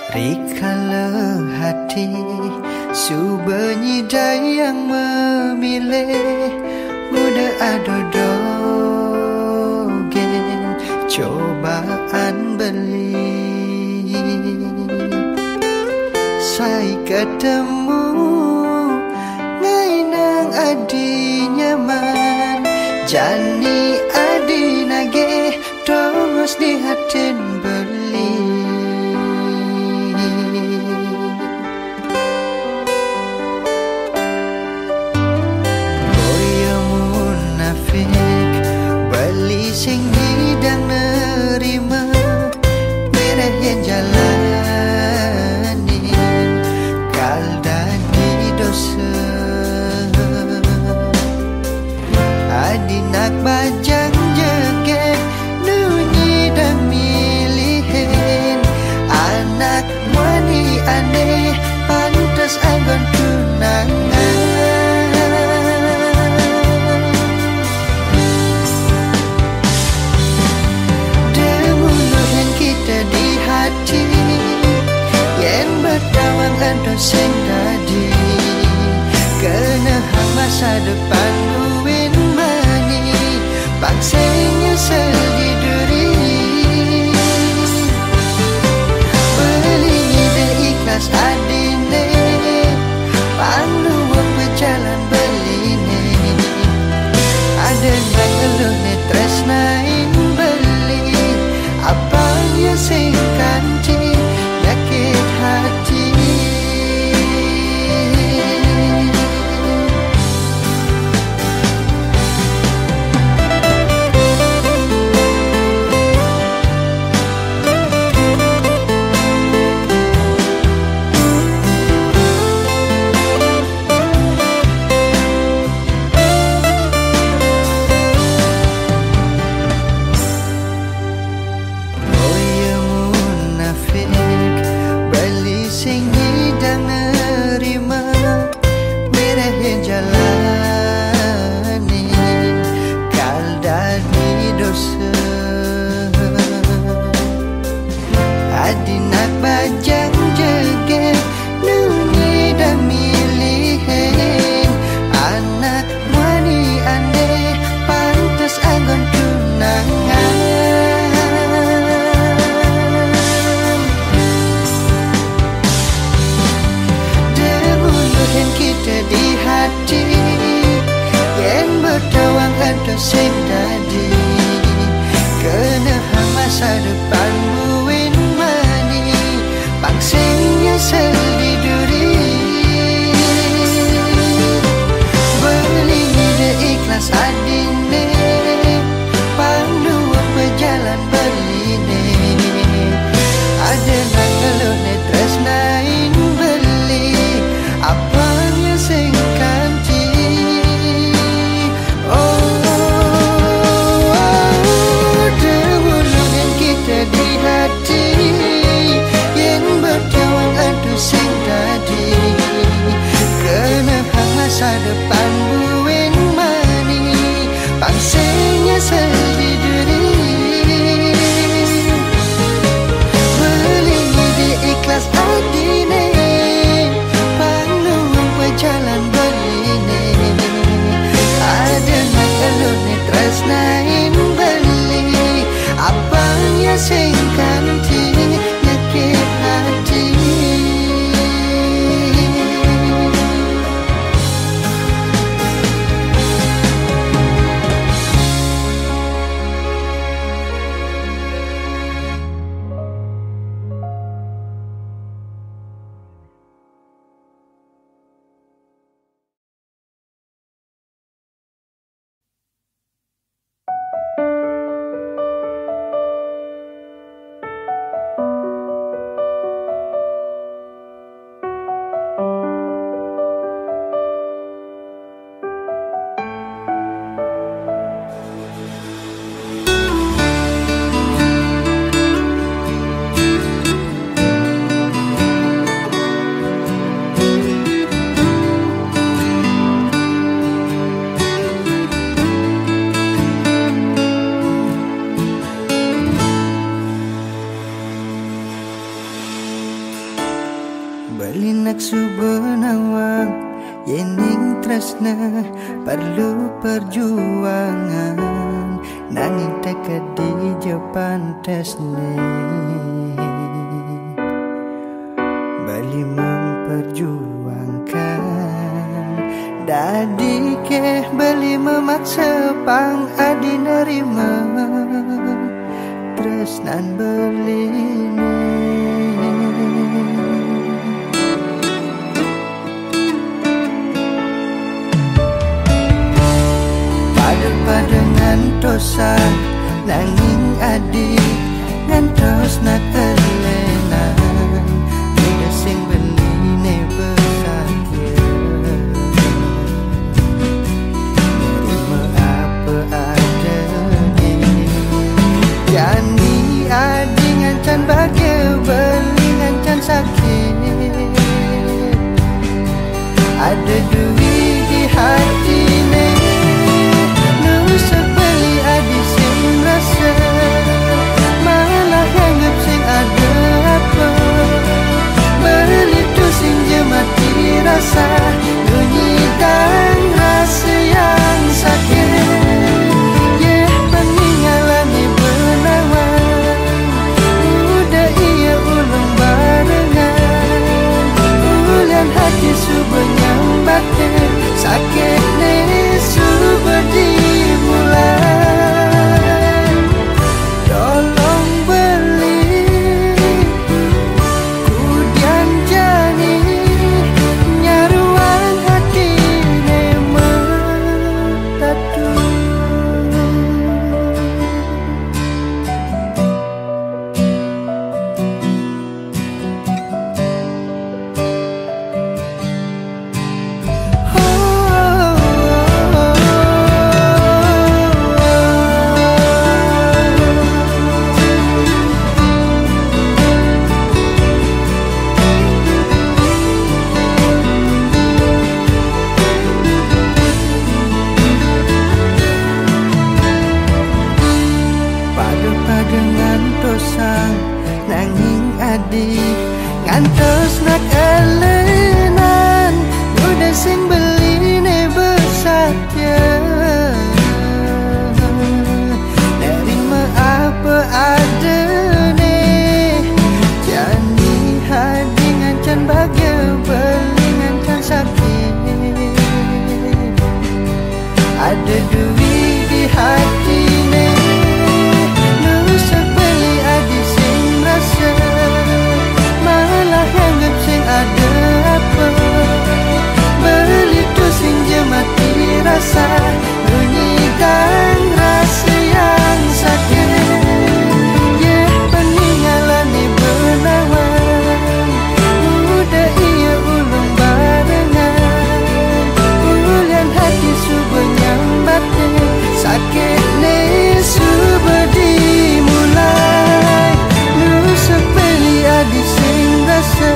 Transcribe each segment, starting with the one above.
Rikala hati subernyi yang memilih muda adodogen cobaan beli. Saya ketemu ngai nang adi nyaman, jani adi nage tongos di hatin beli. Beli sing hidang nerima merah yang jalani kaldan di dosa adi nak bajang jeget nunyi dan milihin anak wani aneh pantas anggon tunangan. Yen berdawang ando sing tadi kena hang masa depan luwin mani bangseng nyesel di duri beli de ikhlas adine panduang berjalan beline ada nang eluh ne tresnain beli apa ya sing kanci sakit hati. Sing hidang nerima merah yang jalani kaldani dosa adi nak bajang jeget nunyi dan milihin anak wani ande pantas anggon tunangan. Kita di hati yen berdawang ada sing tadi kena hang masa depan buin mani bangseng nyesel di duri beli de ikhlas adine panduan berjalan beline ada nang ngeluh ne tresnain beli apa sing kanci. Demulungan kita di hati yen berdawang adu sing tresna perlu perjuangan, nanging tekad di depan tresne bali memperjuangkan. Dadi ke beli memaksa pang adi nerima tresnan beline. Pada ngantosan nanging adi ngantos nak elenan tidak sing beline besakya nerima apa adanya. Jani adi ngancan bahagia beli ngancan sakit, ada duit di hati ne sebeli adi sing rasa malah anggap sing ada apa beli tu sing je mati rasa bunyi dan rasa yang sakit. Yeah, peninggalan ni benawan udah ia ulung barengan ulian hati subuh nyambatin sakit ni subuh dimulai. Tolong beli kudian jani nyaruan hati mematatu. Nanging adi ngantos nak elenan udah sing beline besakya nerima apa ada nih. Jani hadi ngancan bahagia beli ngancan sakit, ada duit di hati nih malah anggap sing ada apa beli tu sing je mati rasa bunyi dan rasa yang sakit. Yeah, peninggalan ni benawan udah ia ulung barengan ulian hati subuh nyambatin sakit ni subuh dimulai. Sepeli adi sing rasa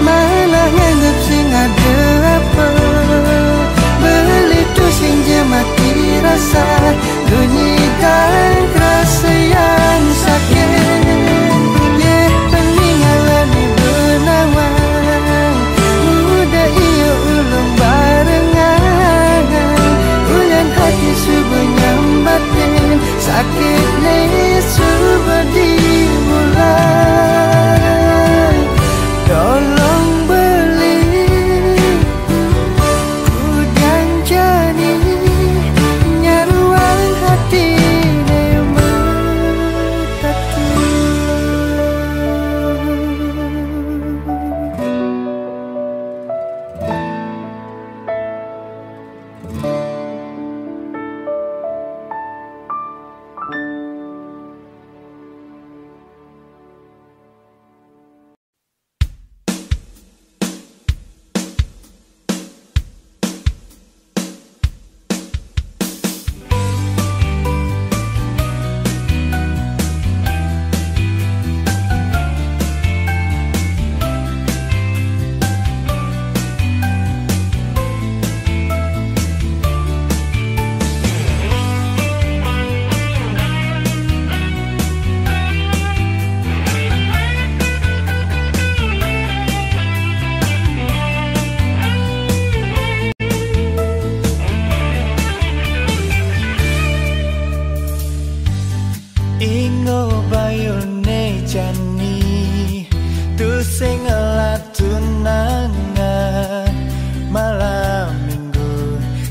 malah nganggap sing ada apa beli tu sing je mati rasa bunyi dan rasa yang sakit. Yeah, peninggalan ni benawan udah ia ulung barengan ulian hati subuh nyambatin sakit ni subuh dimulai. Tolong beli kudian jani nyaruan hati mematatu.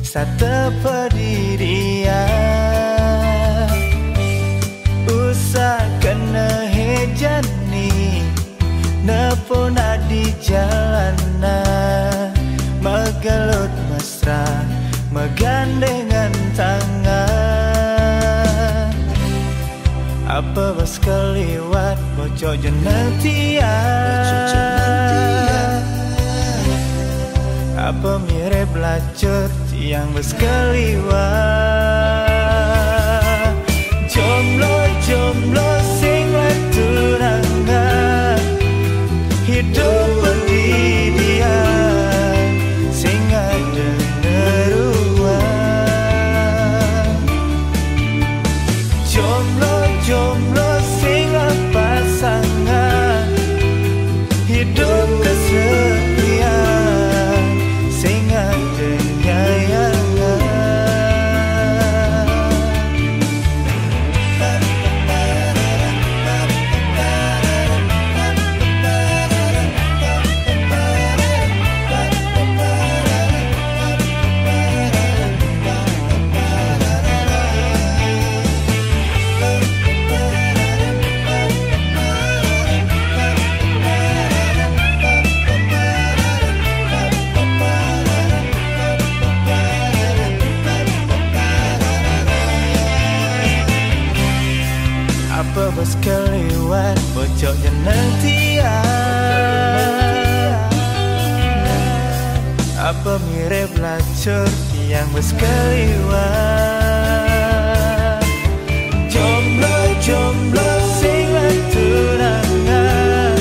satu pendirian usah kena hejani nepona di jalanan megelut mesra megandengan tangan apa bas keliwat bocok jenentian apa mirip lacut yang bas keliwat jomblo sing tunangan hidup pendidikan sing ada neruan jomblo sing pasangan hidup kesepian sing ada nyayangan apa bos keliwat bocok jenentian apa mirip lacur yang bos keliwat jomblo sing tunangan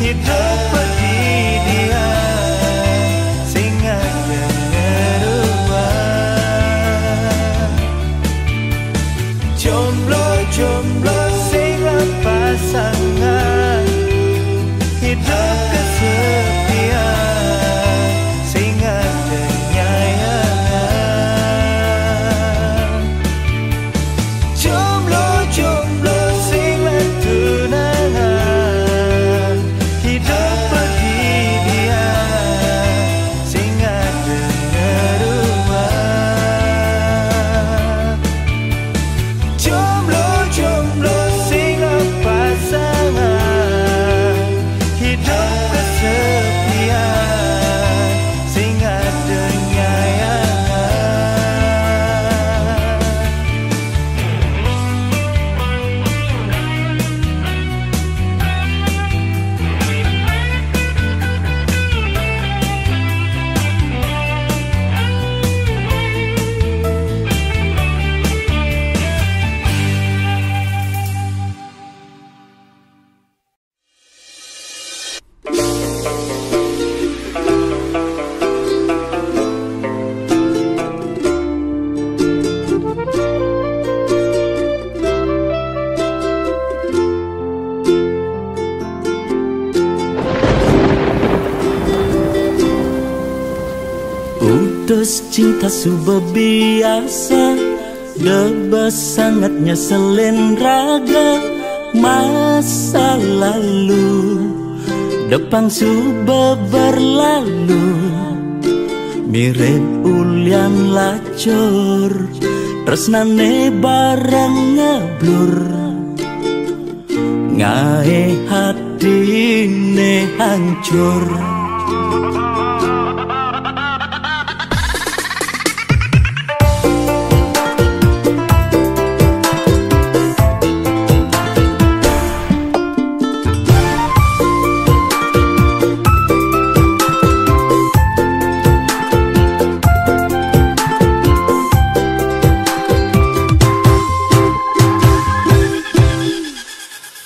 hidup pendidikan sing ada neruan jomblo sing pasangan hidup kesepian sing ada nyayangan jomblo sing tunangan hidup pendidikan sing ada neruan jomblo sing pasangan hidup kesepian sing ada nyayangan Utus cinta subuh biasa debas sangatnya selen raga masa lalu depan subuh berlalu mirip ulian lacur tresnane barang ngeblur ngae hatine hancur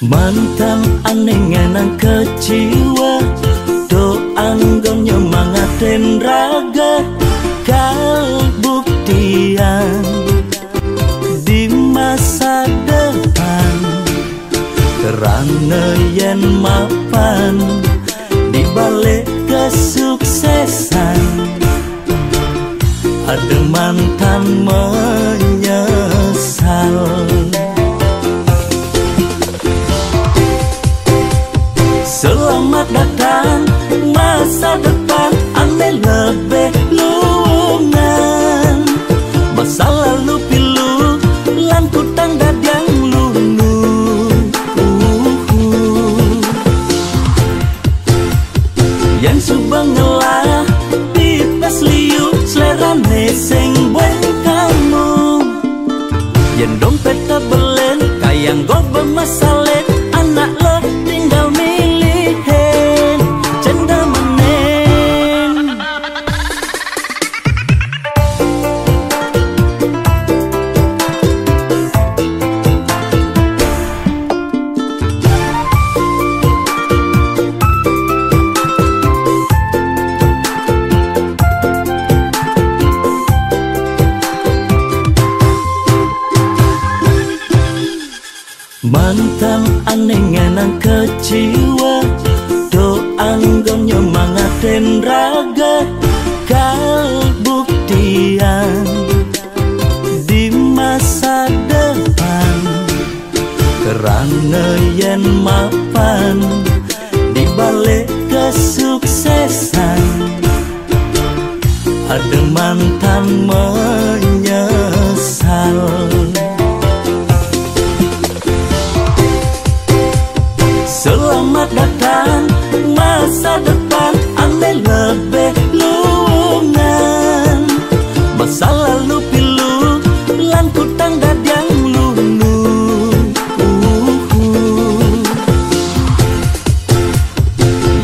mantan aneh ngenang keciwa do anggon nyemangatin raga kalbuktian di masa depan kerana yen mapan di balik kesuksesan ada mantan menyesal. Selamat datang masa depan, ane lebih lunas. Mantan anengan keciwa doang gonyo mangaten raga kalbuktian di masa depan kerana yen mapan di balik kesuksesan ada mantan menyesal. Selamat datang masa depan ane lebih lungan. Masa lalu pilu lan kutang dadang lunu.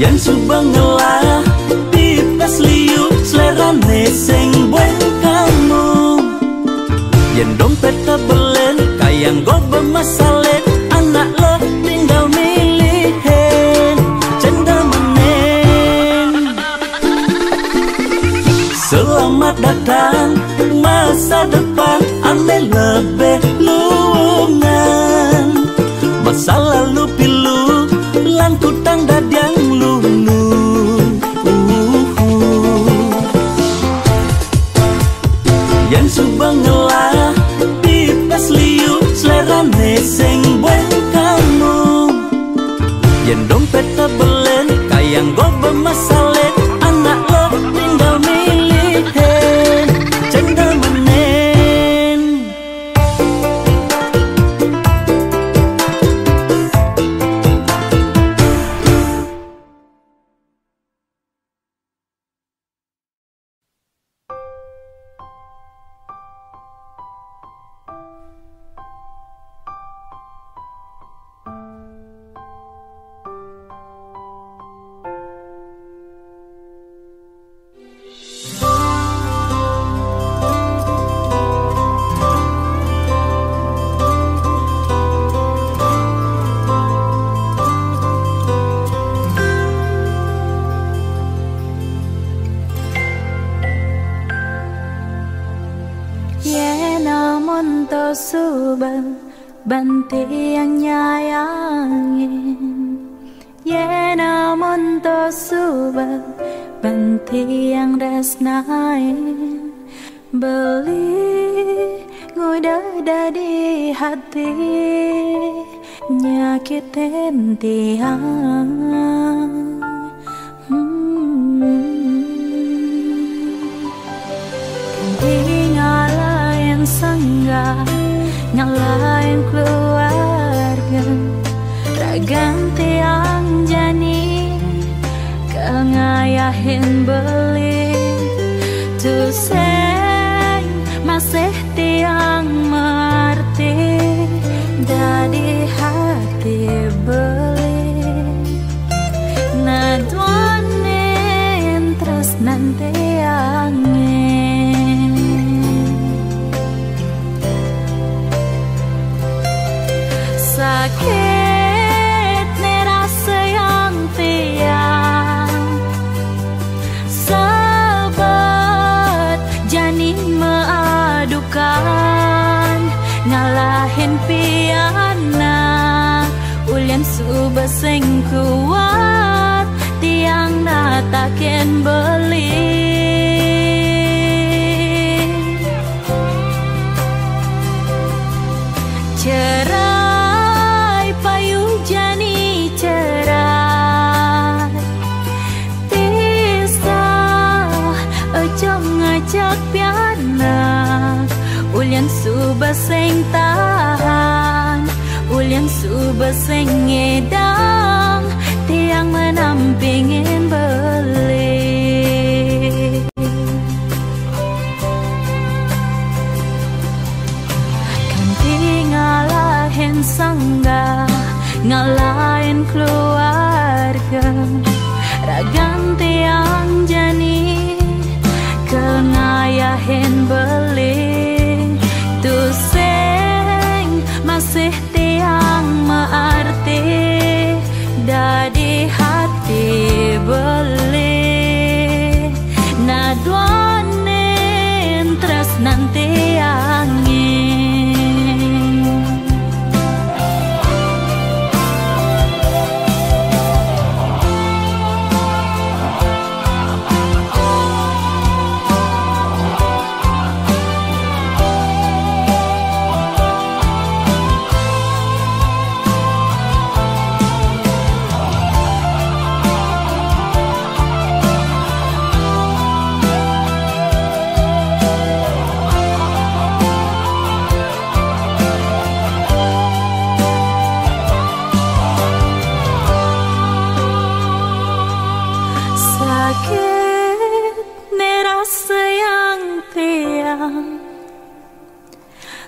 Yang subang ngelah pipes liu selerane sing bueng kamu. Yang dompet tebelen kayang go bermasalet anak lo tinggal milihin cendal menen. Selamat datang masa depan ane lebih lungan. Masa lalu pilu lan kutang dadang lunu. Yang subang ngelah pipes liu selerane sing bueng kamu. Yang dompet tebelen kayang go bermasalet anak lo tinggal milihin cendal menen. Subang banti yang nyayangin, ye namun to subang banti yang resnain. Beli ngudah di hati nyakitin tiang. Tinggalin sangga ngalahin keluarga raganti yang jani kengayahin beli tuseng masih tiang mengerti dari hati beli naduanin terus nanti angin sakit nih rasa yang tiang sahabat jani mengadukan ngalahin piana ulian subaseng kuat tiang natakin beli cerai payu jani cerai pisah ojo ngajak piana ulian subaseng tahan ulian subaseng ngedang tiang menampingin beli kan tinggalin sangga ngalahin keluarga raganti yang jani kengayahin beli tuseng masih tiang mengerti dari hati beli naduanin terus nanti angin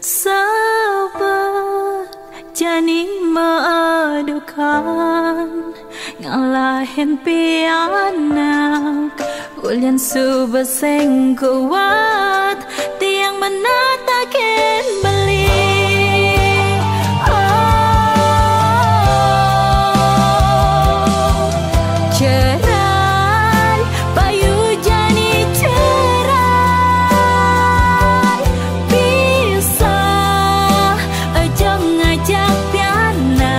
Sabar jani maadukan ngalahin pianak ulian subeseng kuat tiang menatakin beli. Cerai payu jani cerai pisah ejong ngajak piana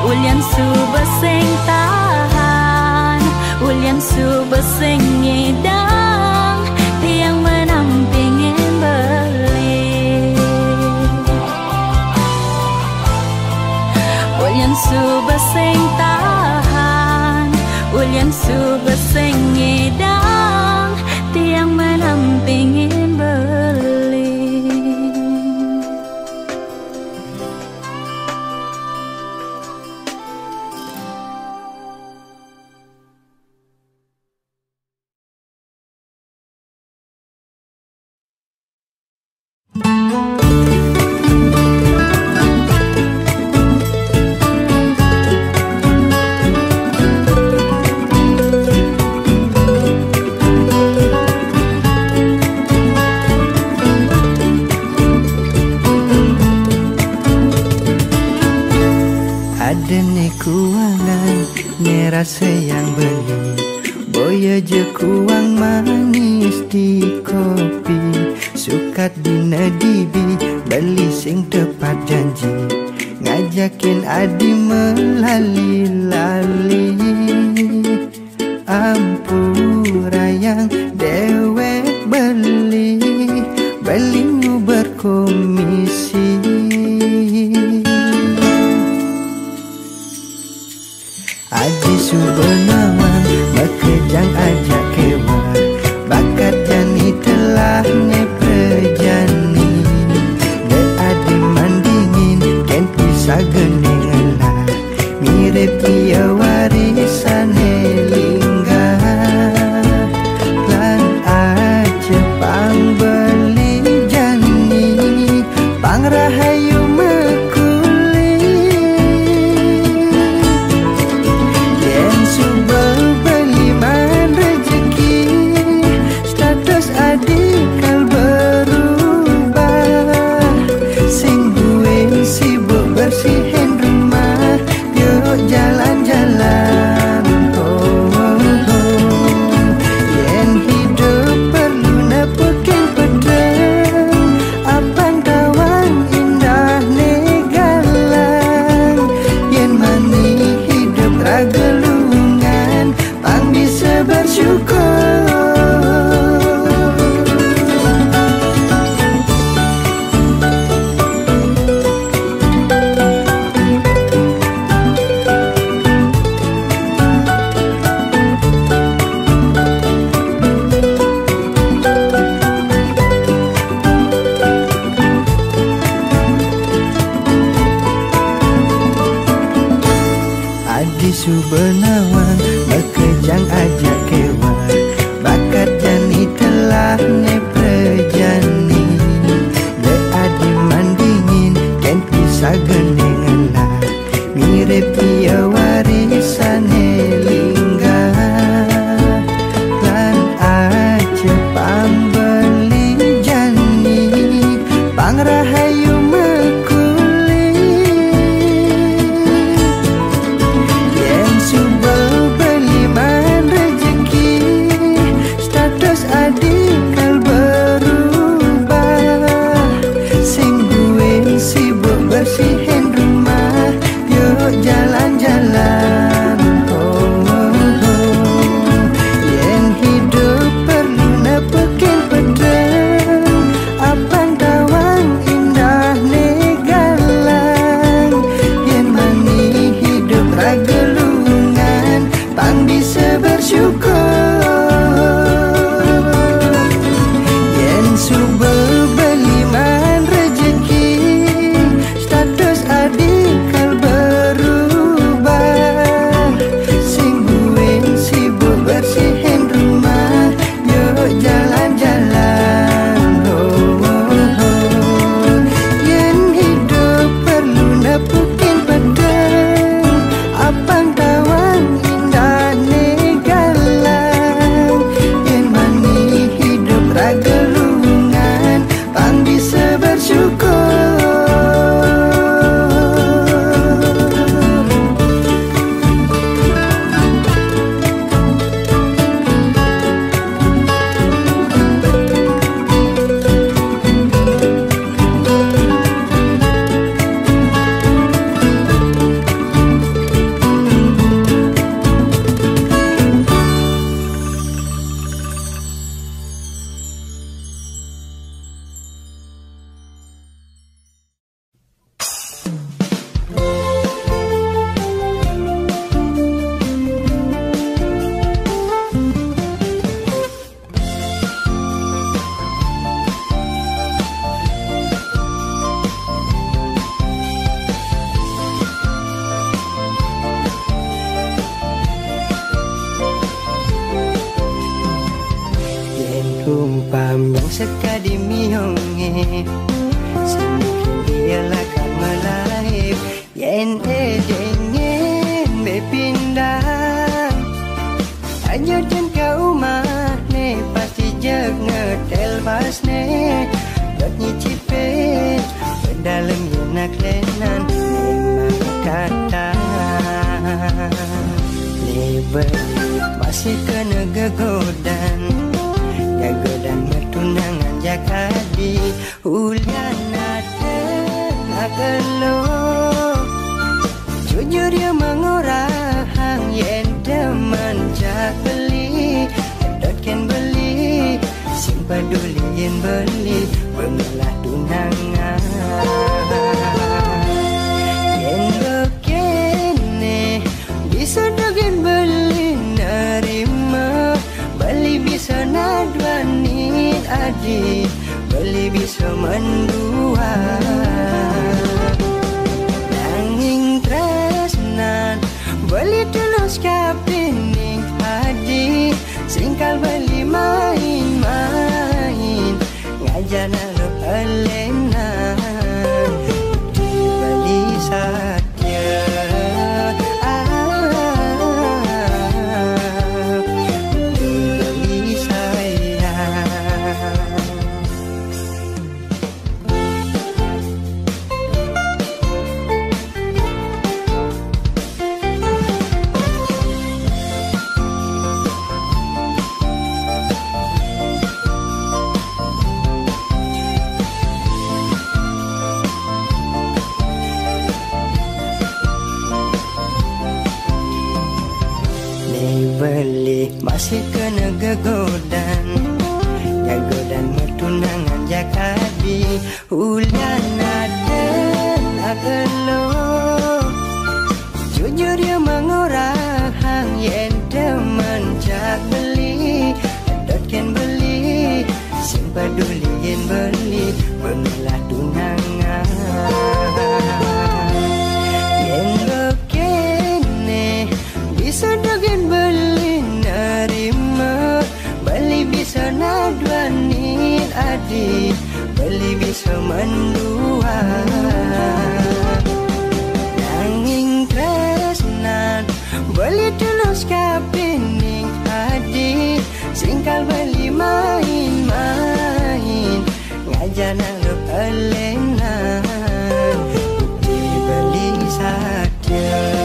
ulian subeseng tahan ulian subeseng ngedang tiang menampingin beli. Ulian subeseng tahan ulian subeseng ngedang tiang menampingin beli. Ada ni kuangan ni rasa yang beli boya je kuang manis di kopi sukat bina dibi beli sing tepat janji ngajakin adi melali-lali ampura yang dewek beli belimu berkomisi. Aji subenawang bekejang ajak kewa bakat jani telah ne prejani de adi mandingin ken pisah genengelah mirip ia warisan lingga yang sekadi mihonge semikir ialah kan melaib yen dengen bepindah ayo jen kau mah ne pasti jeg ngetel pas ne dot nyicipin dalam yenak lenan memang kata lebeli masih kena gegodan metunangan jakadi ulian nate nagelo jujur ya mengurang yen demen jak beli dot ken beli sing peduli yen beli bengelah tunangan yen bekene bisa dogen beli nerima beli bisa nadwanin adi beli bisa mendua nanging tresnan beli tulus kapining adi singkal beli main-main ngajana lo elenan dibeli saja dibeli sayang beli masih kena gegodan metunangan jakadi ulian nade nagelo jujur ya mengurang yen demen jak beli dot ken beli sing peduli yen beli bengelah tunangan yen bekene bisa dogen beli nerima beli bisa nadwanin adi beli bisa mendua nanging tresnan beli tulus kapining adi singkal beli main-main ngajana lo elenan dibeli saja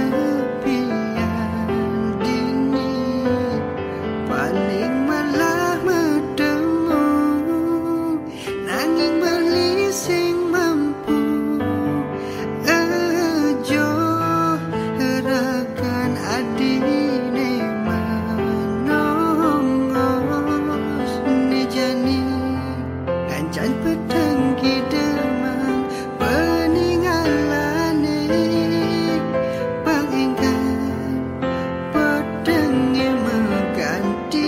kesepian dini paling malah medemu nanging beli sing mampu ejo herakan adine manongos nejani kancan pedang kidemang peninggalane pangingkan pedangnya mengganti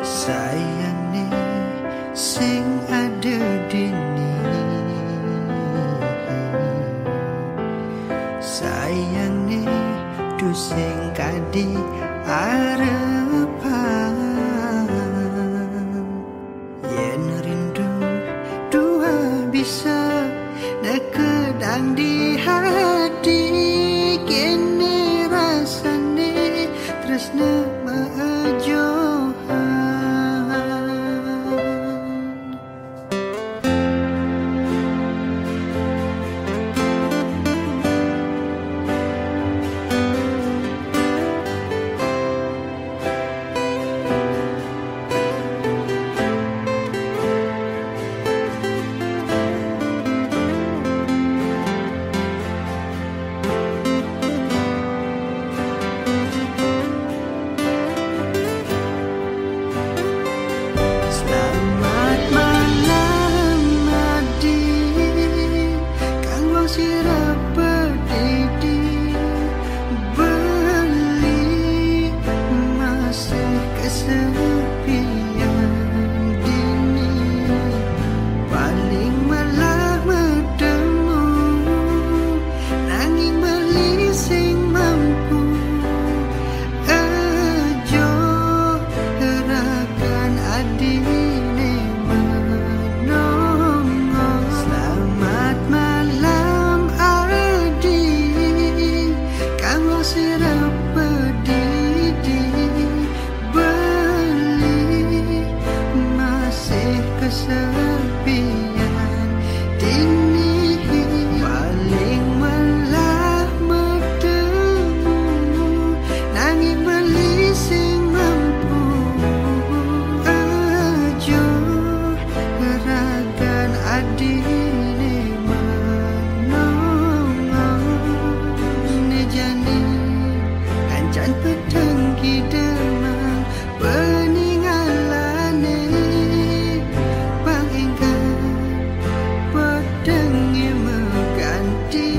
sayangnya sing ada dini sayangnya tu sing kadi arepan yen rindu dua bisa nekedang di hati kene rasane tresna maajohan Selamat malam adik kang wong sirah pedidi beli masih kesepian dini paling malah medemu nanging beli sing mampu ejo herakan adine menongos selamat malam adik kamu sirah pedidi beli masih kesepian dini paling malah medemu nanging beli sing mampu ajo herakan adine menongos nejani kancan pedang kidemang peninggalane pangingkan pedangnya mengganti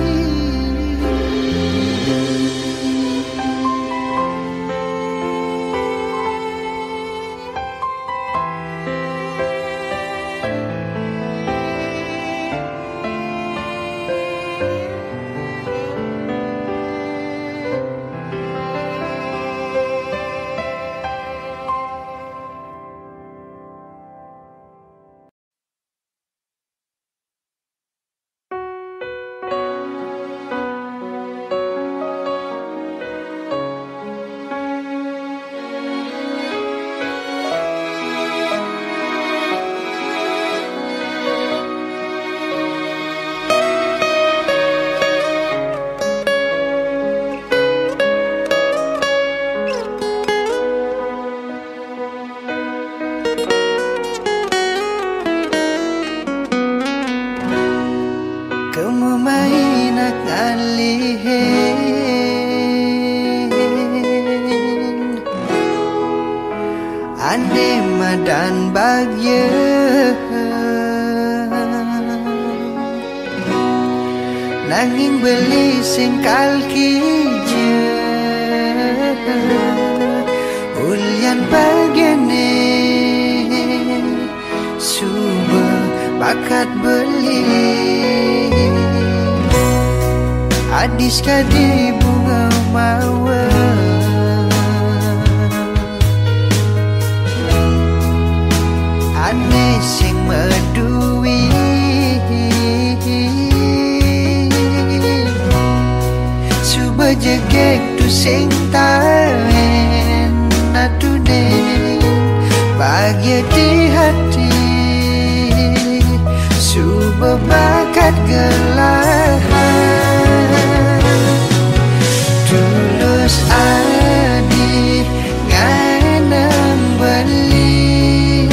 kamu mainak alihin ane madan bagye nanging beli sing kalkije ulyan bagene suba bakat beli adis kadi bunga mawar ane sing medui jegek tu sing taen natunen bahagia di hati subuh bakat gelahan tulus adi nganang beli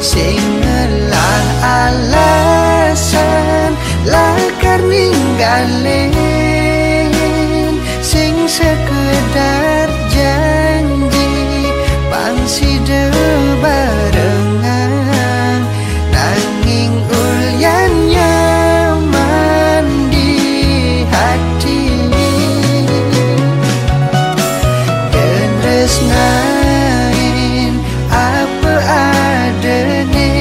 singelah alasan lakar ninggalin sing sekedar janji pangsi barengan nanging ulyan nyaman di hati dan resnain apa adane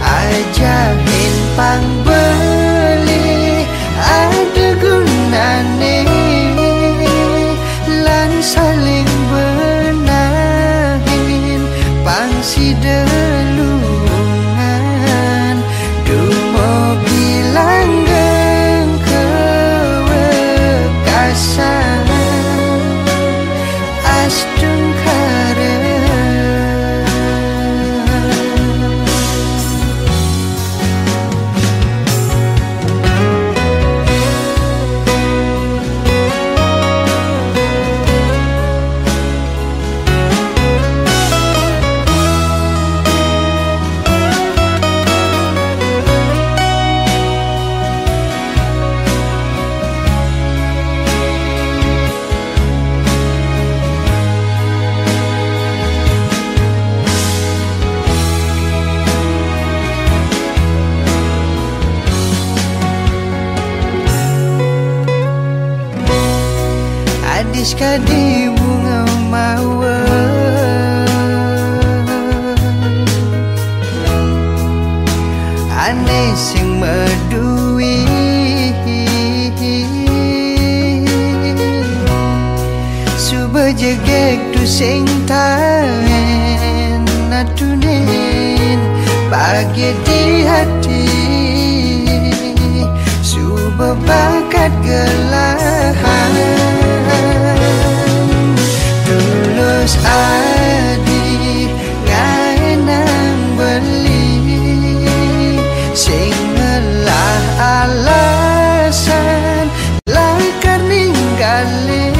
ajahin pang beli ada gunane lan saling benahin pangsi delungan dumo bilang geng kewekasan astung adis kadi bunga mawar aneh sing medui subuh jegek tu sing taen natunen bahagia di hati subuh bakat gelahan tulus adi nganang beli singelah alasan lakar ninggalin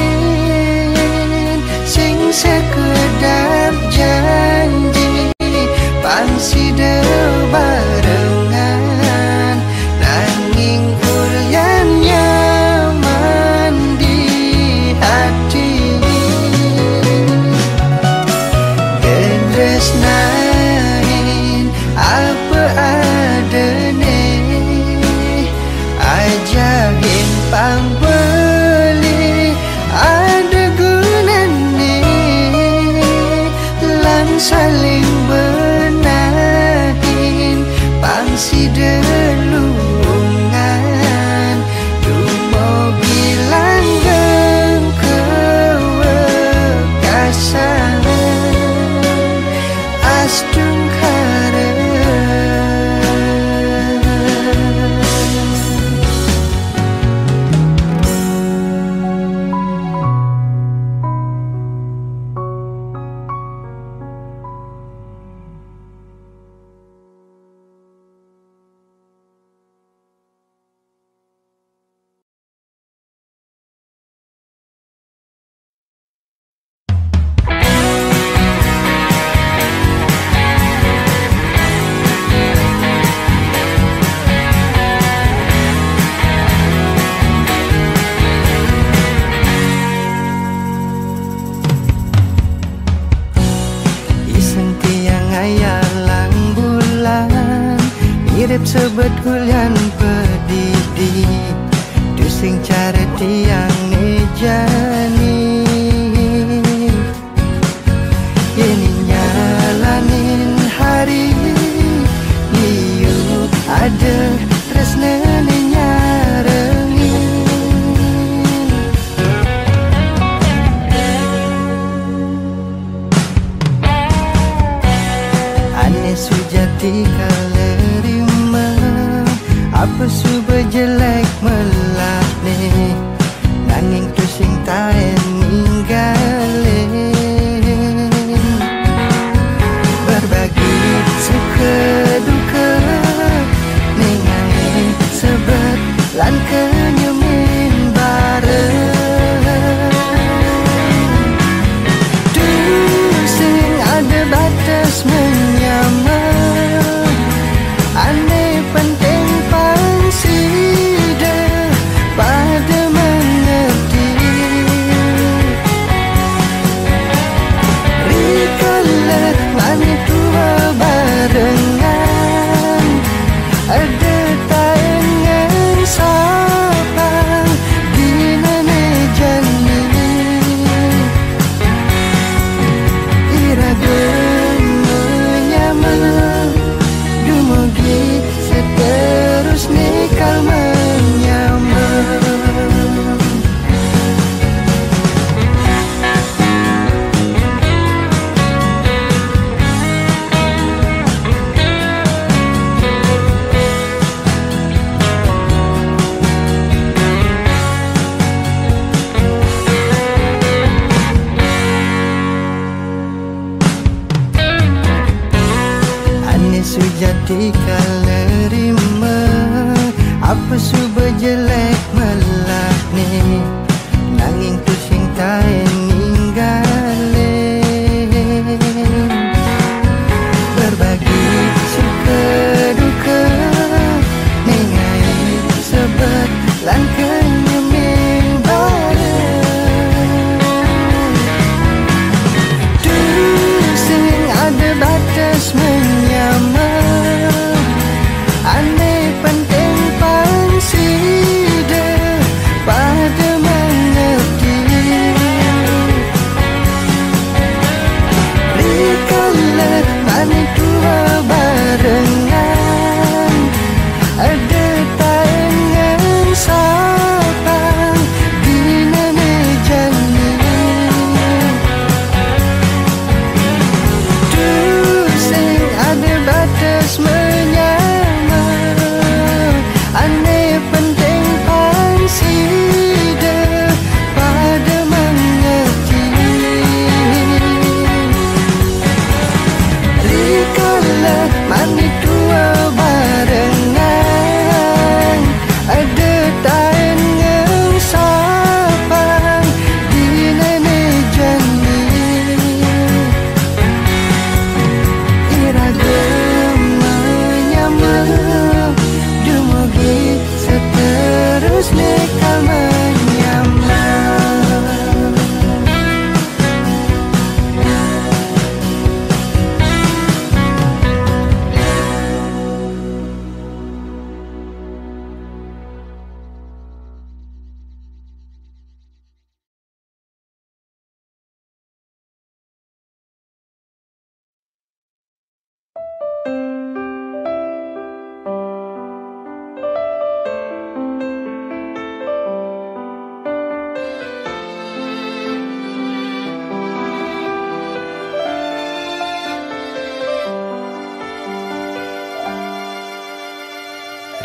sing sekedar janji pangsi barengan nanging ulyan nyaman di hati dan resnain apa adane ajahin pang beli ada gunane lan saling benahin pangsi delungan dumo bilang geng kewekasan astung mirip sebet hulian pedidi tu sing cara tiang nejani ini nyalanin hari liu ada tresnane nyarengin ane sujati kalerima apa suba jelek melah ni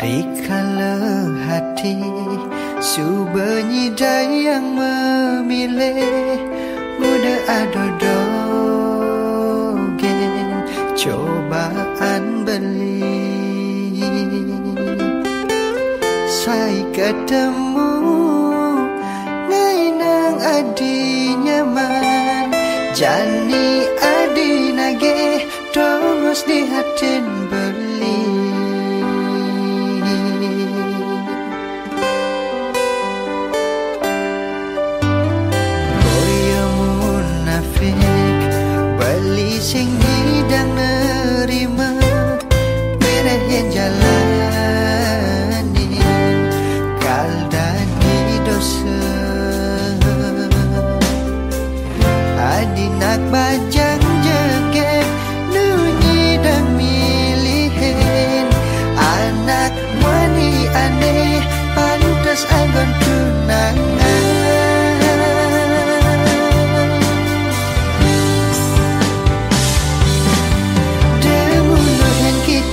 Rikala hati Subernyi dayang memilih Muda adodogen Cobaan beli Saya ketemu Ngainang adi nyaman Jani adi nage Tongos di hatin beli Beli sing hidang nerima Merah yang jalani Kaldani dosa Adinak bajang jegek Nunyi dan milihin Anak wani aneh Pantas anggon tunangan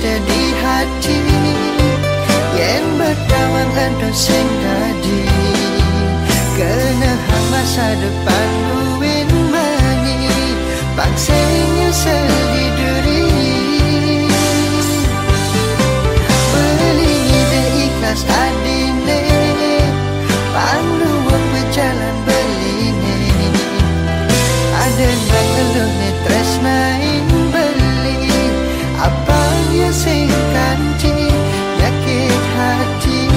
di hati Yen bertawang ando sing tadi Kena hang masa depan buin mani Bangsanya seliduri Beli ide ikhlas adine Pangluang berjalan beline Ada nang elune tresnain beli Apa yang sing kanti Yakit hati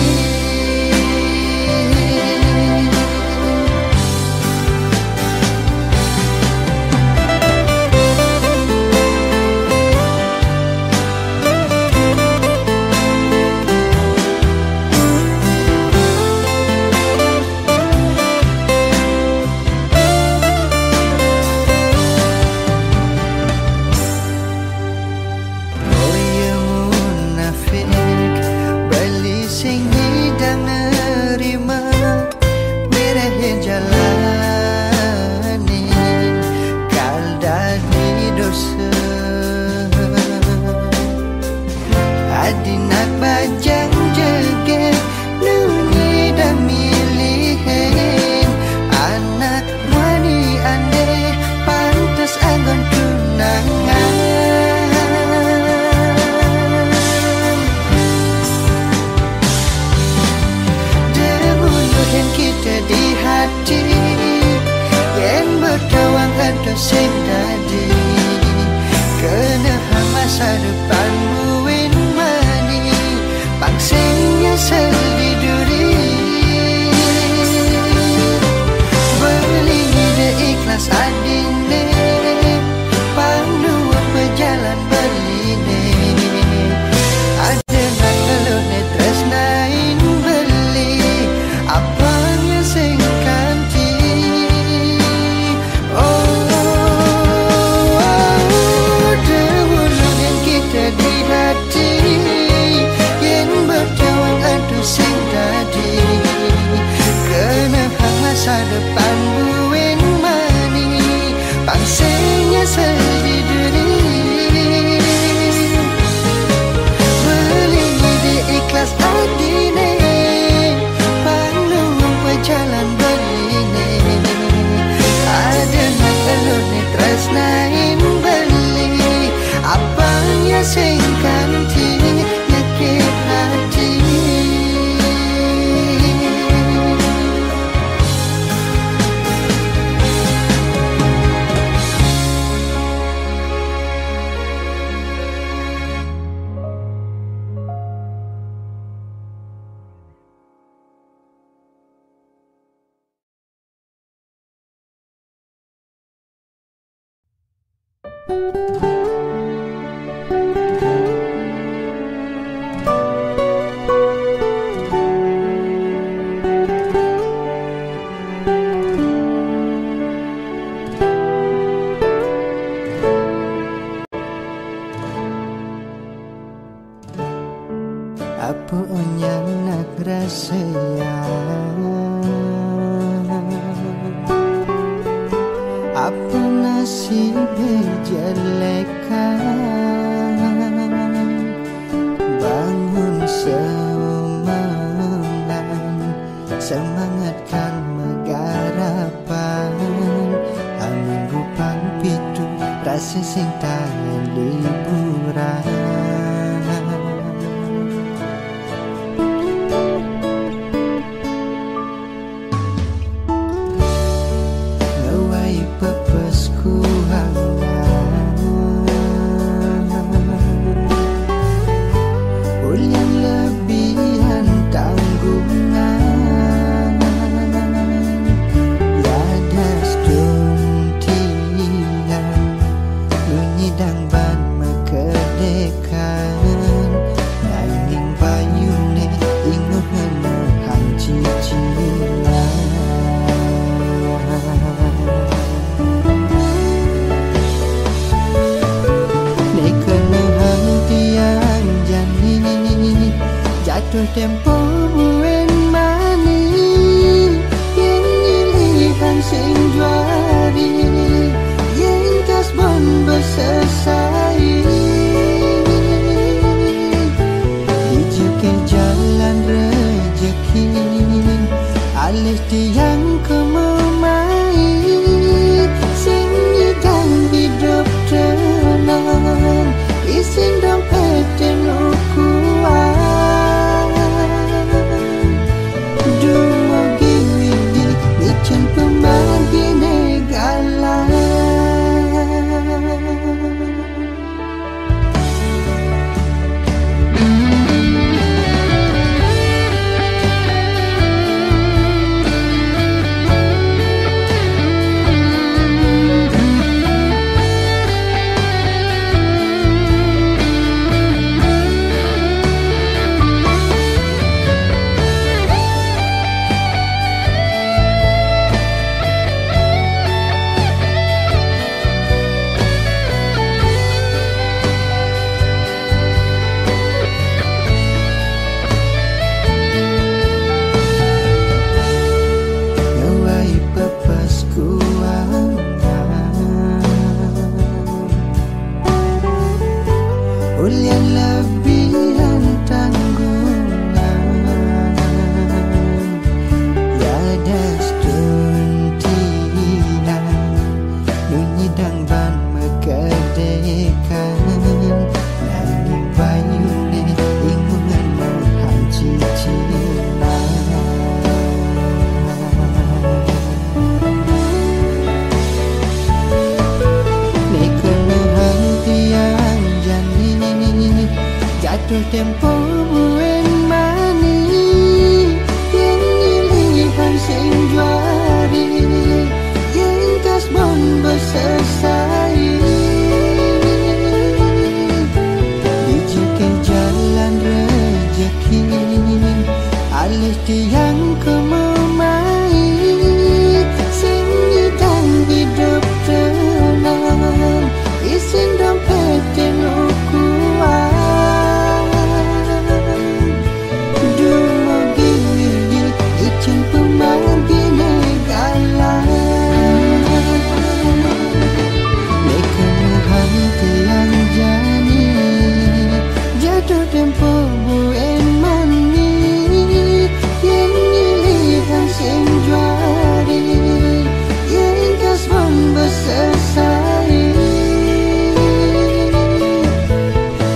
Adinak bajang jegek Nunyi dan milihin Anak wani aneh Pantas anggon tunangan Demuluhin kita di hati Yen bertawang ada sing tadi Kena hang masa depan buin mani Bangsanya seliduri Beli ide ikhlas adine Panduan berjalan beline Ada nak elune tresnain beli Apanya sing kanti di hati Yen berjawang aduh sing tadi Kena hang masa depan buin mani Pangsenya seliduri Beli ide ikhlas adine Panduang berjalan beline Ada nak elune tresnain beli Apanya sing kanti Yakit hati Apa yang nak rasanya Apa nasib jelekan Bangun sing tangan liburan. Ngawai pepesku hangat, ulian lebihan tanggungan. Yadas duntian lunyidang ban mekedekan. Naining bayune inguh ngenehang cicilan. Nekenehang tiang jani jatuh tempo buen mani. Yang nyilihan sing juari, yang kasbon bersesai. Dijuke jalan rejeki, alih tiang kememai. Sing nyidang hidup tenang, isin dompet dan ukuan. Dumogi widi icen pemagi negalan. Ngawai pepesku hangat, ulian lebihan tanggungan. Yadas duntian lunyidang ban mekedekan. Nanging bayune inguh ngenehang cicilan. Nekenehang tiang jani jatuh tempo buen mani. Yang nyilihan sing juari, yang kasbon bersesai. Dijuke jalan rejeki, alih tiang kememai. Sing nyidang hidup tenang, isin dompet dan ukuan. Dumogi widi icen pemagi negalan. Nekenehang tiang jani jatuh tempo buen mani. Yang nyilihan sing juari, yang kasbon bersesai.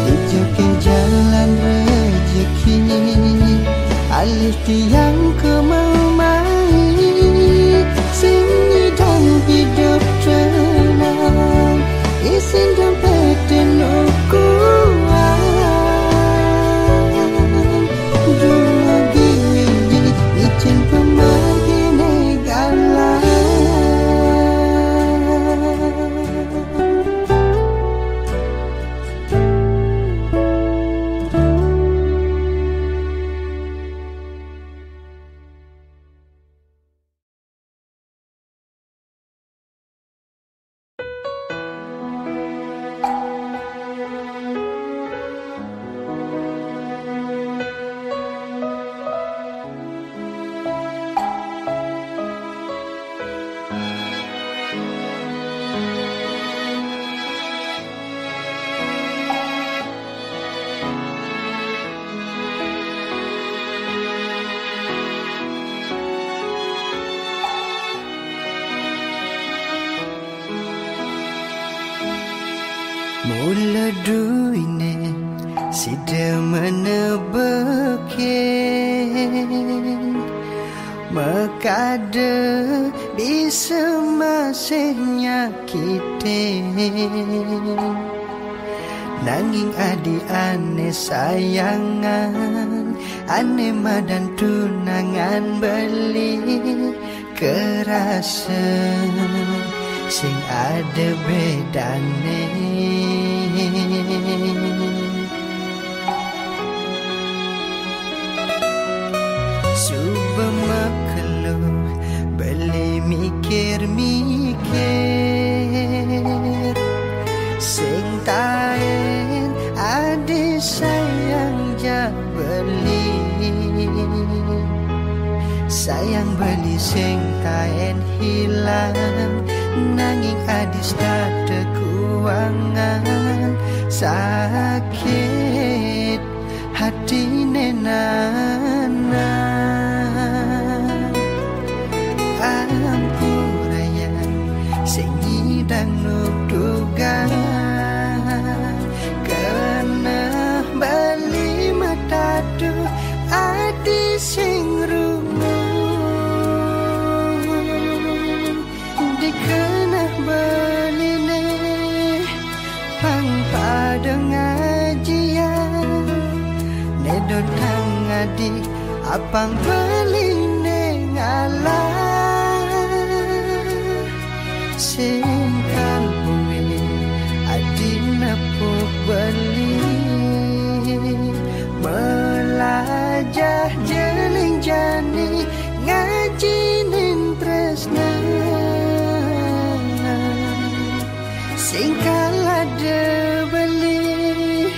Dijuke jalan rejeki, alih tiang kememai. Sing nyidang hidup tenang, isin dompet dan ukuan. Dumogi widi icen pemagi negalan. Mula duine sida menebeken Mekada bisa masih nyakitin Nanging adi ane sayangan Ane madan tunangan beli Kerasan sing ada bedane Suba makhluk beli mikir-mikir Sing taen ade sayang ja beli Sayang beli sing taen hilang Nanging adis dada kuangan Sakit hati nenana Ampurayan sing nyidang nudugan Kena bali matadu adi sing Dikena beline pang pada ngajian Nedotang adik apang beline ngalah Sing kalbuwe adik nepuk beli Melajah jeling jani ngajinin tresna Singkal ada beli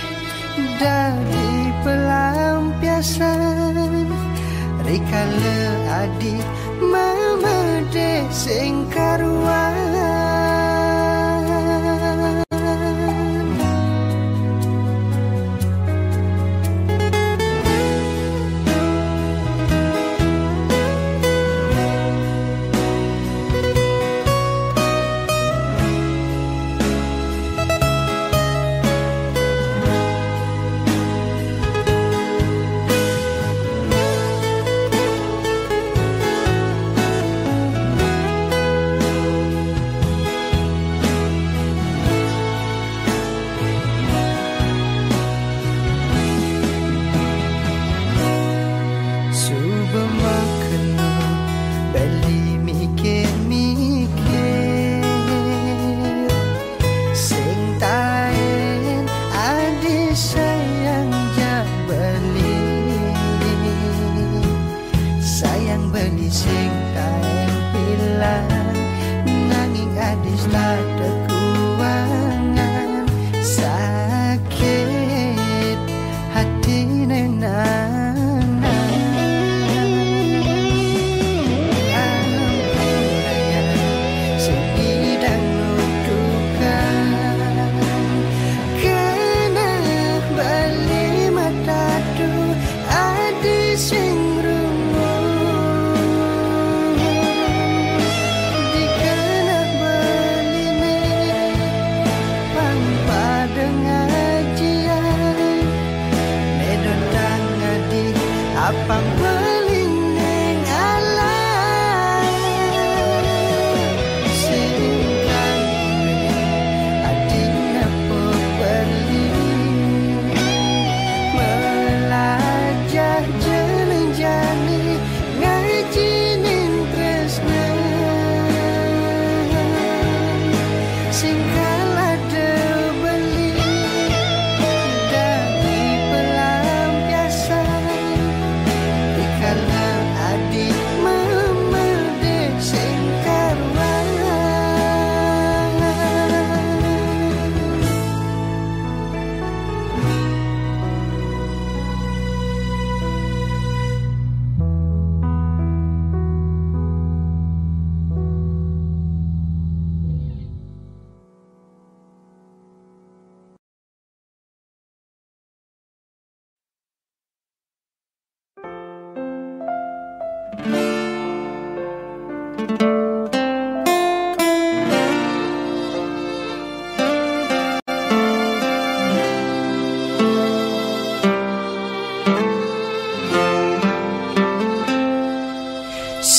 dari pelampiasan Rikala adik mama de singkaruan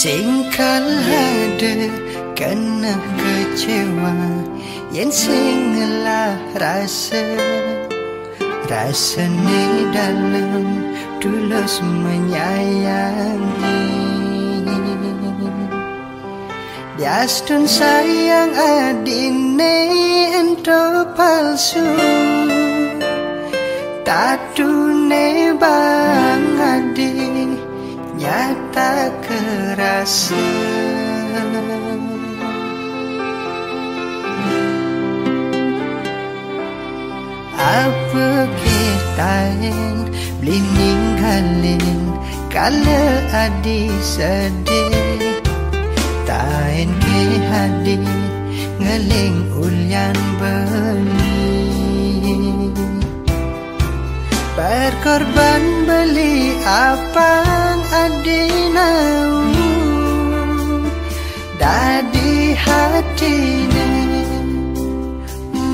Singkal ada kena kecewa, yang singelah rasa ni dalam tulus menyayangi. Diastun sayang adine ento palsu, tatune bang adi nyata kerasa. Apa kitain beli ninggalin kala adi sedih, tain ke hadi ngeling ulyan beli. Berkorban beli apang adi nau dadi hatine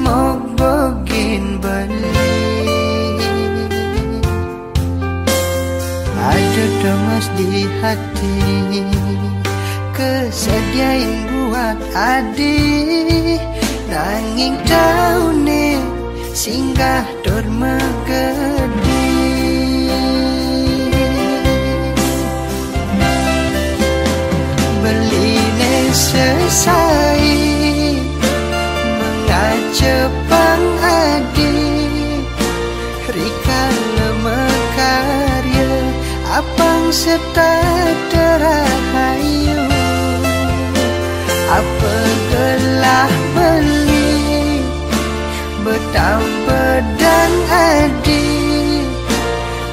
mok bogin beli. Ada domas di hati, kesediain buat adi, nanging taune singgah dur megedi. Beline selesai mengacepang adi, rika lemekarya apang setat terahayu. Apa gelah beli betang pedang adi,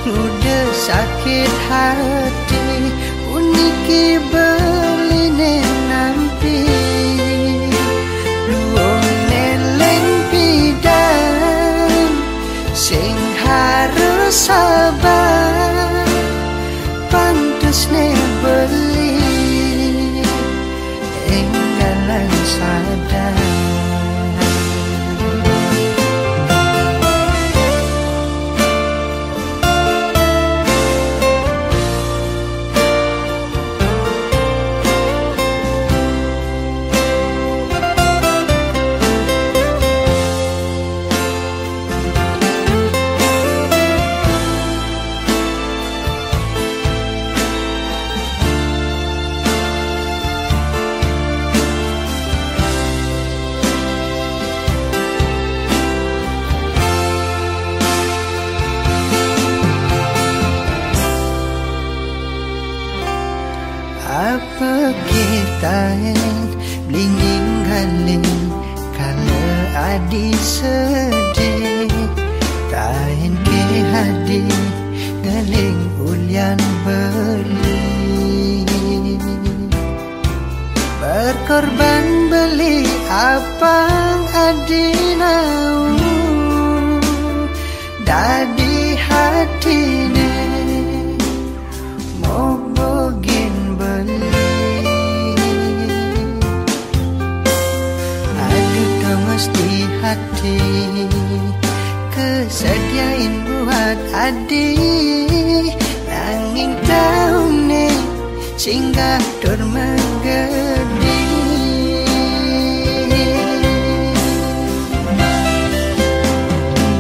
udah sakit hati uniki beline nampi. Luong neleng pidan sing harus sabar, pantes ne beli enggalan sadar. Apa kitain beli ninggalin kala adi sedih, tain ke hadi ngeling ulyan beli. Berkorban beli apang adi nau dadi hatine mau bogin beli. Aduh domas di hati, kesediain buat adi, nanging taune singgah dur megedi.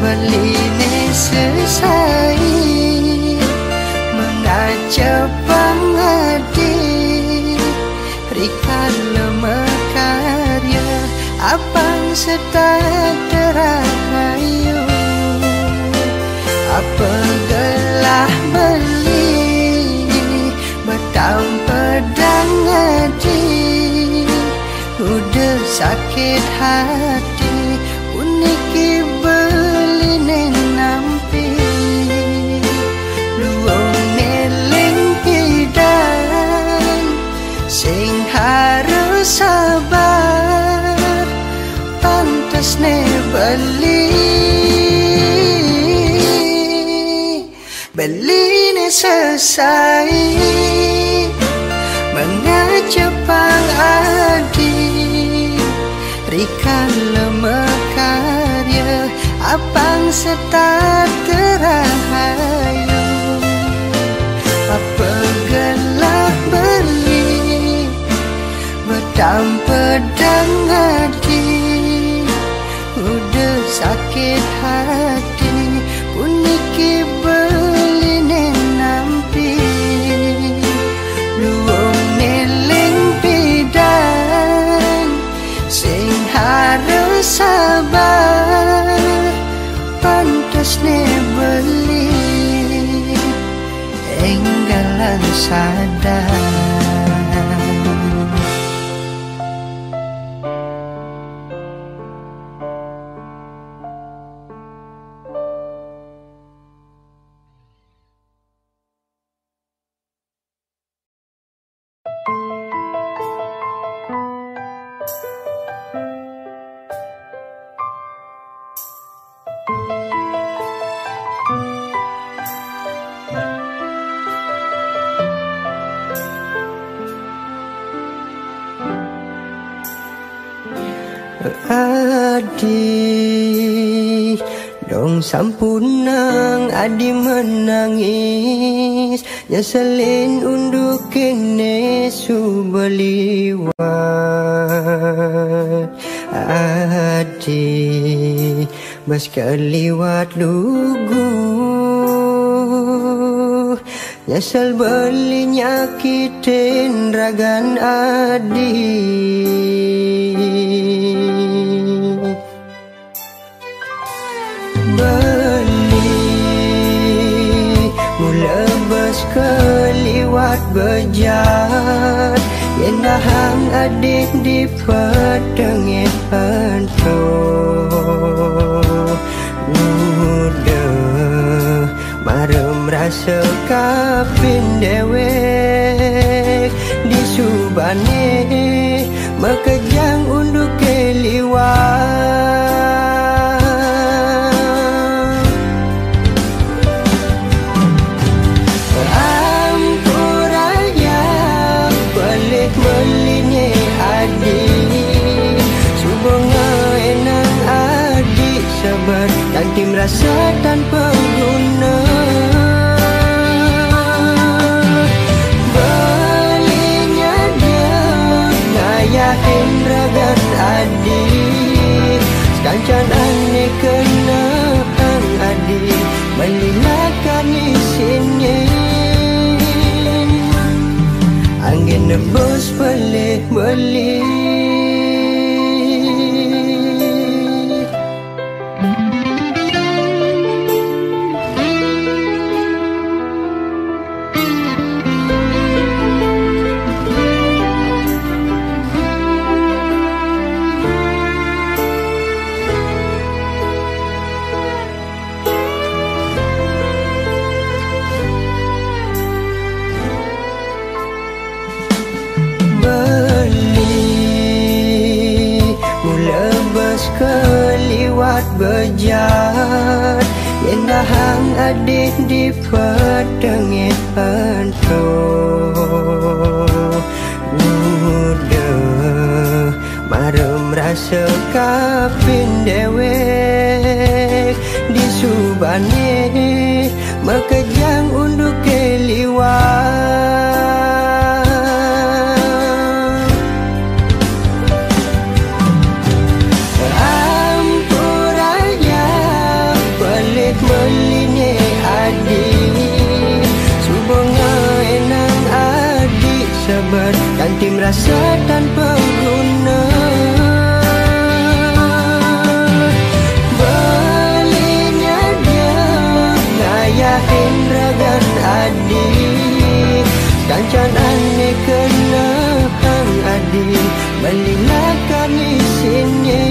Beline selesai mengacepang adi, rika lemekarya apang setat terahayu. Apa gelah beli betang pedang adi, udah sakit hati uniki beline nampi. Luong neleng pidan sing harus sabar, pantes ne beli. Beline selesai mengacepang adi, rika lemekarya apang setat terahayu. Apa gelah beli enggalan sadar. Adi dong sampunang adi menangis nyeselin unduk kene subeliwat. Adi bas keliwat lugu nyesel beli nyakitin ragan adi. Beli mula bas keliwat bejat yenahang adik di petengih hantu muda marem rasa kapin dewek di subane makejang unduk keliwat. Tim rasa tanpa guna belinya dia ngayahin ragan adi sekancan aneh kenaan adi melilakan isinnya angin nebus pelih beli. Keliwat bejat yenahang adik di petengih hantu muda marem rasa kapin dewek di subane makejang unduk keliwat. Melinye adik subonga enang adik sabar kantim rasa tanpa guna belinya dia ngayahin ragan adik kancan aneh kenaan adik melilakan isinnya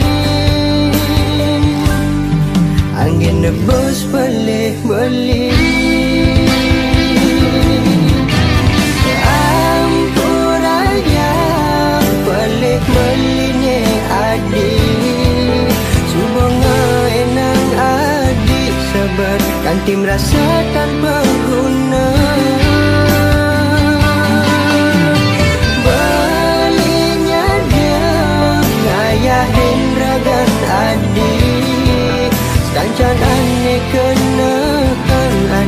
angin nebus pelih beli. Ampuraya pelih belinya adik subonga enang adik sabar kantim rasa tanpa guna belinya dia ngayahin ragan adik kancan aneh kenaan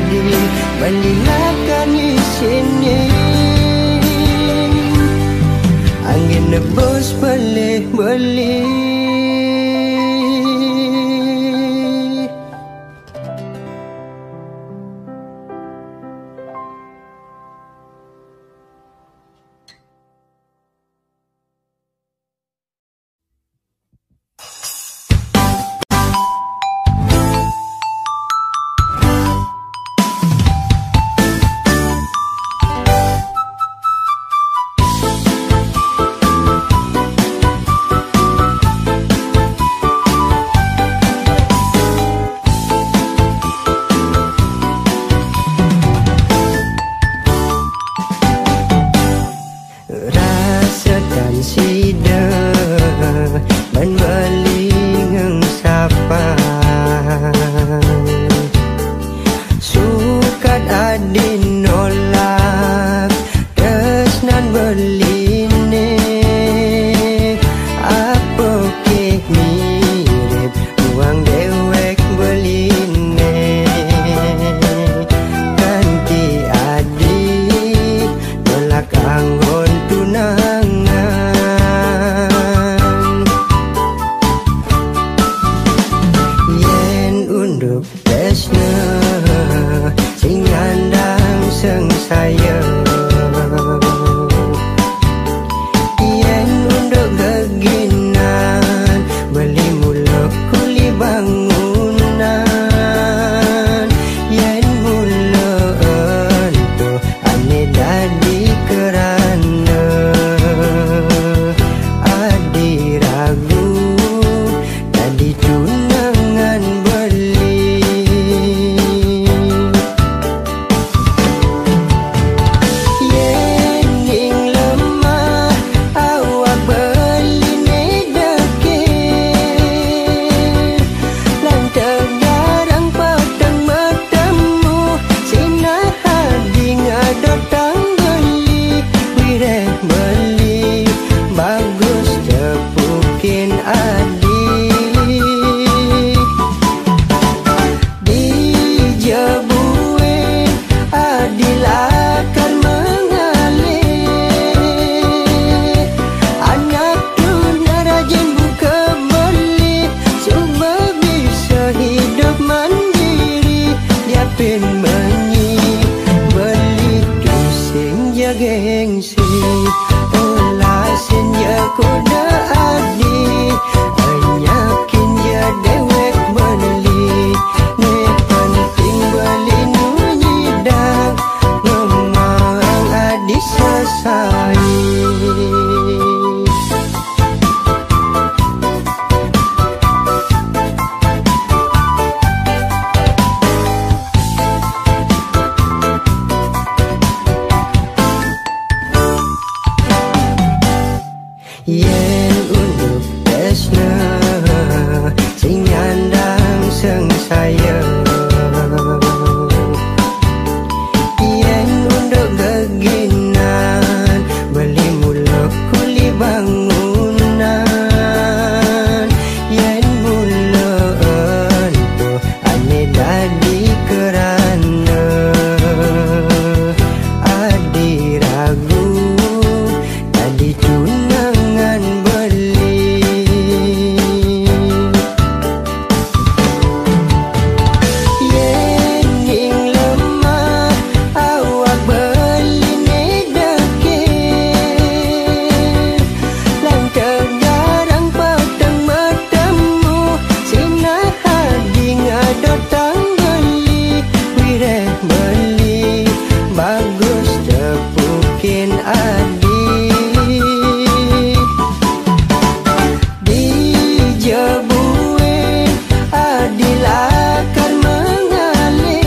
sayang. Yen unduk geginan beli mula kuli bangunan. Yen mula ento ane dadi kerana adi ragu dadi tunangan beli. Yen ing lemah awak beli ne deket lantak garang patang matamu sina hadi ngadotang beli wireh beli bagus cepukin adi dijebuin adilakan mengalir anak dunia rajin buka beli cuma bisa hidup mandiri dia pin menyi beli tusing ya gengsi olah sin ya kuda adi anyakin ya dewek beli ne penting beli nunyidang ngomong adi sasai. Yen unduk desna sing nyandang seng sayang. Yen unduk geginan beli mula kuli bangunan. Yen mula ento ane dadi kerana adi ragu dadi tunangan beli. Yen ing lemah awak beli ne deket lantak garang patang matamu sina hadi ngadotang beli wireh beli bagus cepukin adi dijebuin adilakan mengalir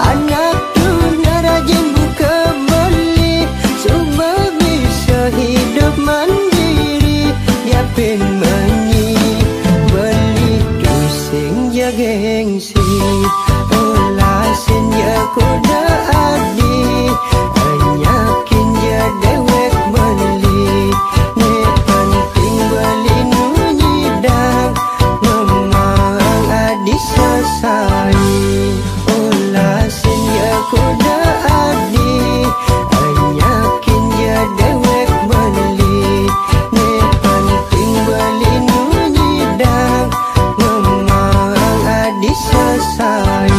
anak dunia rajin buka beli cuma bisa hidup mandiri dia pin menyi beli tusing ya gengsi olah sin ya kuda adi anyakin ya dewek beli ne penting beli nunyidang ngomong adi sasai olah sin ya kuda adi anyakin ya dewek beli ne penting beli nunyidang ngomong adi sasai.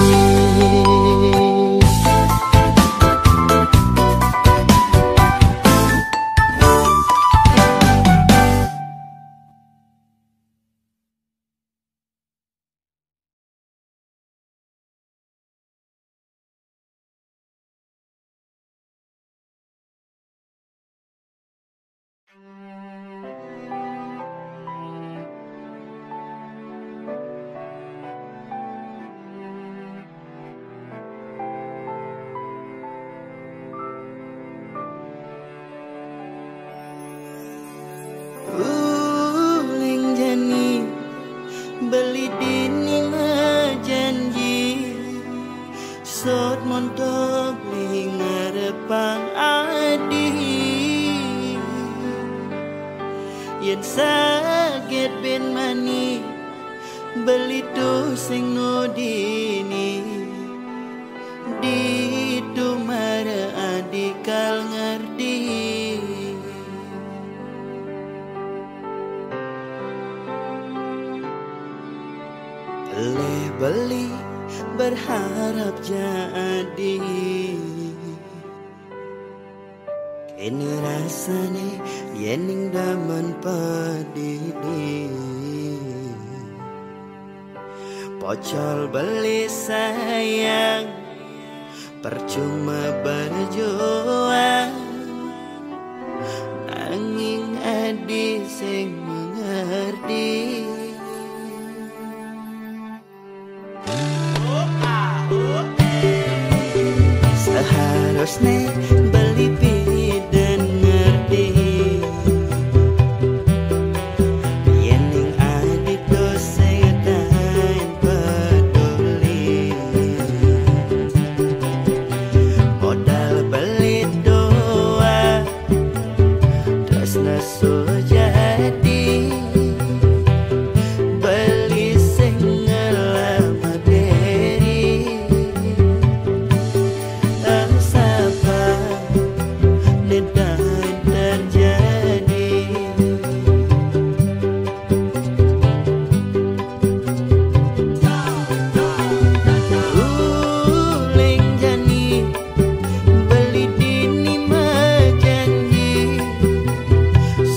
Uling jani beli dini janji sot montok li ngarepang adi yen sakit ben mani beli tu sing no dini di tu mara adikal ngerti beli berharap jadi. Kini rasane yening daman padidi. Pocol beli sayang, percuma berjuang. Nanging adi sing mengerti. Seharusnya beli dan ngerti. Yening adi dosa dan peduli. Modal beli doa terus nesu jadi. Beli sing ngelamat diri. Sapa nedan terjadi. Uling jani beli dini majanji.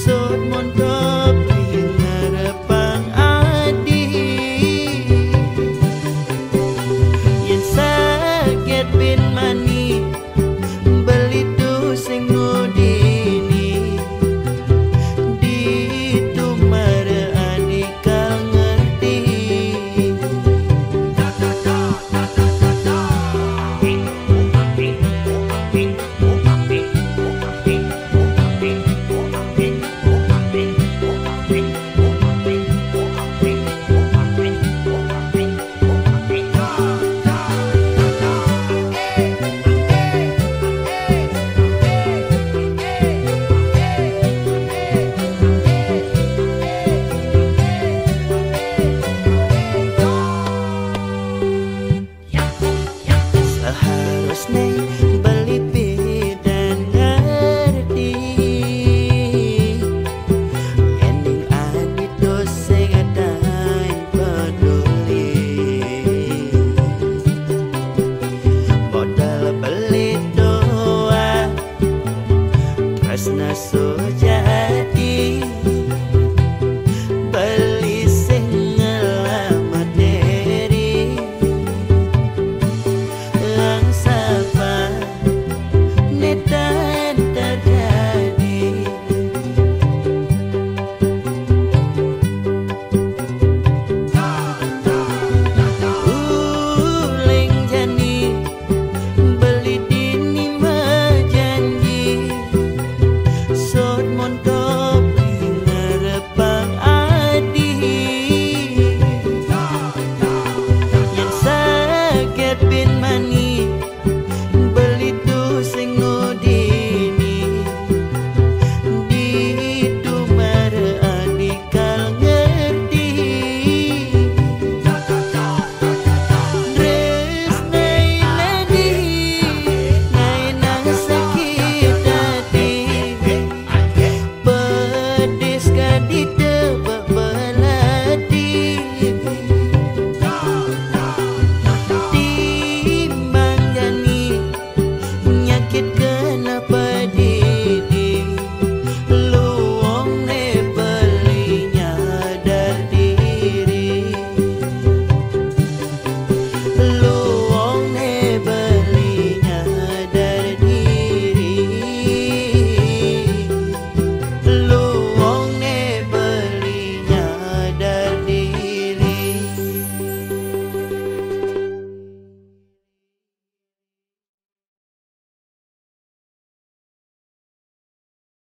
Sud mondok ngarepang adi. Yen sakit bin mani